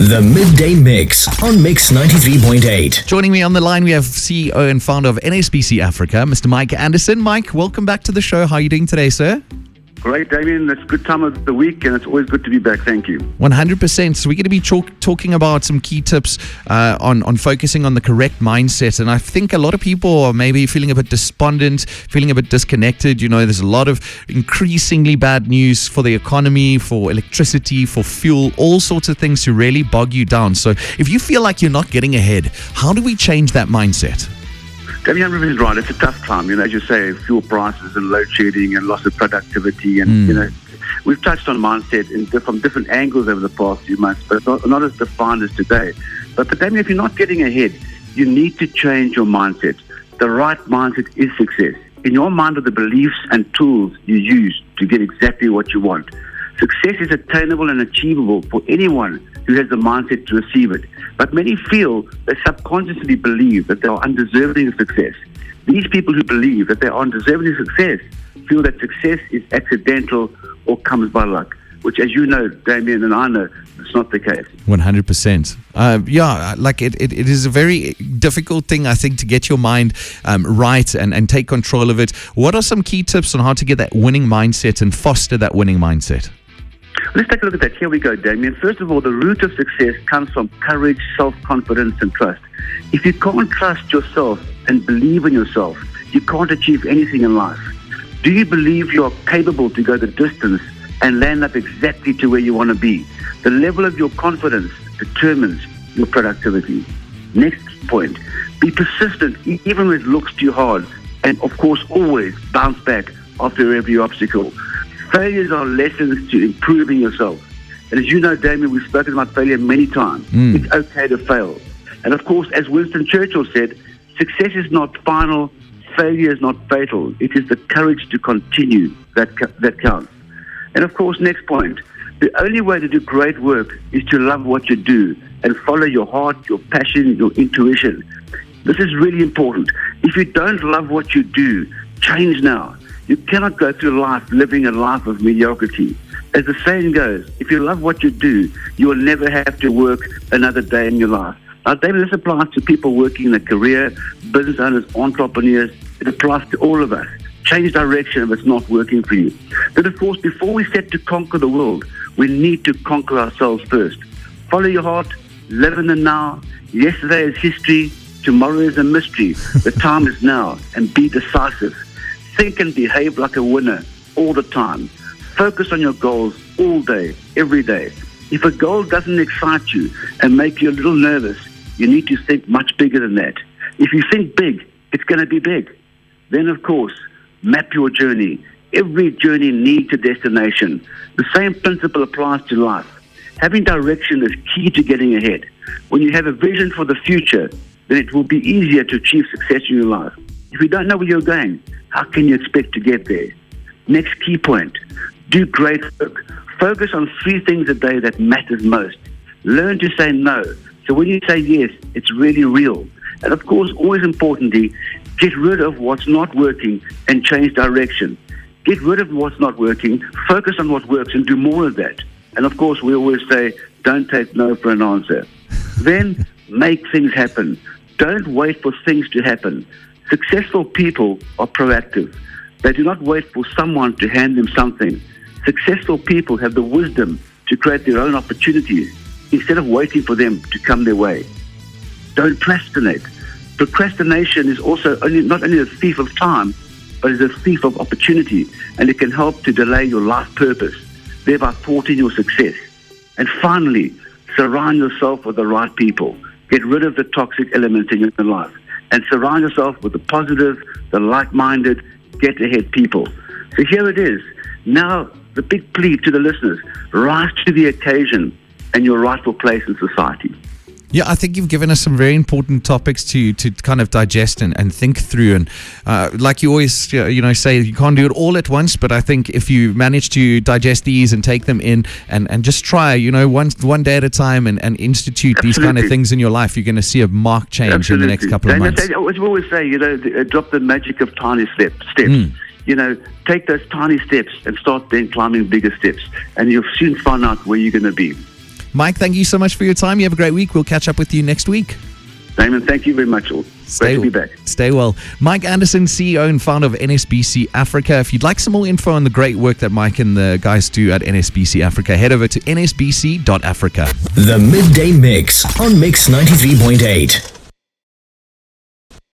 The Midday Mix on Mix 93.8. Joining me on the line, we have CEO and founder of NSBC Africa, Mr. Mike Anderson. Mike, welcome back to the show. How are you doing today, sir? Great, Damian. It's a good time of the week, and it's always good to be back. Thank you. 100%. So we're going to be talking about some key tips on focusing on the correct mindset. And I think a lot of people are maybe feeling a bit despondent, feeling a bit disconnected. You know, there's a lot of increasingly bad news for the economy, for electricity, for fuel, all sorts of things to really bog you down. So if you feel like you're not getting ahead, how do we change that mindset? Damian is right. It's a tough time. You know, as you say, fuel prices and load shedding and loss of productivity. And, you know, we've touched on mindset from different angles over the past few months, but not as defined as today. But Damian, if you're not getting ahead, you need to change your mindset. The right mindset is success. In your mind are the beliefs and tools you use to get exactly what you want. Success is attainable and achievable for anyone who has the mindset to receive it. But many feel they subconsciously believe that they are undeserving of success. These people who believe that they are undeserving of success feel that success is accidental or comes by luck, which, as you know, Damian, and I know, it's not the case. 100%. It is a very difficult thing, I think, to get your mind right and take control of it. What are some key tips on how to get that winning mindset and foster that winning mindset? Let's take a look at that. Here we go, Damian. First of all, the root of success comes from courage, self-confidence, and trust. If you can't trust yourself and believe in yourself, you can't achieve anything in life. Do you believe you are capable to go the distance and land up exactly to where you want to be? The level of your confidence determines your productivity. Next point, be persistent even when it looks too hard, and of course always bounce back after every obstacle. Failures are lessons to improving yourself. And as you know, Damian, we've spoken about failure many times. It's okay to fail. And of course, as Winston Churchill said, success is not final, failure is not fatal. It is the courage to continue that counts. And of course, next point, the only way to do great work is to love what you do and follow your heart, your passion, your intuition. This is really important. If you don't love what you do, change now. You cannot go through life living a life of mediocrity. As the saying goes, if you love what you do, you will never have to work another day in your life. Now, David, this applies to people working in a career, business owners, entrepreneurs. It applies to all of us. Change direction if it's not working for you. But of course, before we set to conquer the world, we need to conquer ourselves first. Follow your heart, live in the now. Yesterday is history, tomorrow is a mystery. The time is now, and be decisive. Think and behave like a winner all the time. Focus on your goals all day, every day. If a goal doesn't excite you and make you a little nervous, you need to think much bigger than that. If you think big, it's going to be big. Then, of course, map your journey. Every journey needs a destination. The same principle applies to life. Having direction is key to getting ahead. When you have a vision for the future, then it will be easier to achieve success in your life. If you don't know where you're going, how can you expect to get there? Next key point, do great work. Focus on 3 things a day that matters most. Learn to say no. So when you say yes, it's really real. And of course, always importantly, get rid of what's not working and change direction. Get rid of what's not working, focus on what works and do more of that. And of course, we always say, don't take no for an answer. Then make things happen. Don't wait for things to happen. Successful people are proactive. They do not wait for someone to hand them something. Successful people have the wisdom to create their own opportunities instead of waiting for them to come their way. Don't procrastinate. Procrastination is also not only a thief of time, but is a thief of opportunity, and it can help to delay your life purpose, thereby thwarting your success. And finally, surround yourself with the right people. Get rid of the toxic elements in your life and surround yourself with the positive, the like-minded, get-ahead people. So here it is. Now, the big plea to the listeners, rise to the occasion and your rightful place in society. Yeah, I think you've given us some very important topics to kind of digest and think through. And like you always say, you can't do it all at once. But I think if you manage to digest these and take them in and just try, one day at a time and institute these kind of things in your life, you're going to see a marked change in the next couple of months. As we always say, drop the magic of tiny steps. Take those tiny steps and start then climbing bigger steps. And you'll soon find out where you're going to be. Mike, thank you so much for your time. You have a great week. We'll catch up with you next week. Damon, thank you very much. Great to be back. Stay well. Mike Anderson, CEO and founder of NSBC Africa. If you'd like some more info on the great work that Mike and the guys do at NSBC Africa, head over to nsbc.africa. The Midday Mix on Mix 93.8.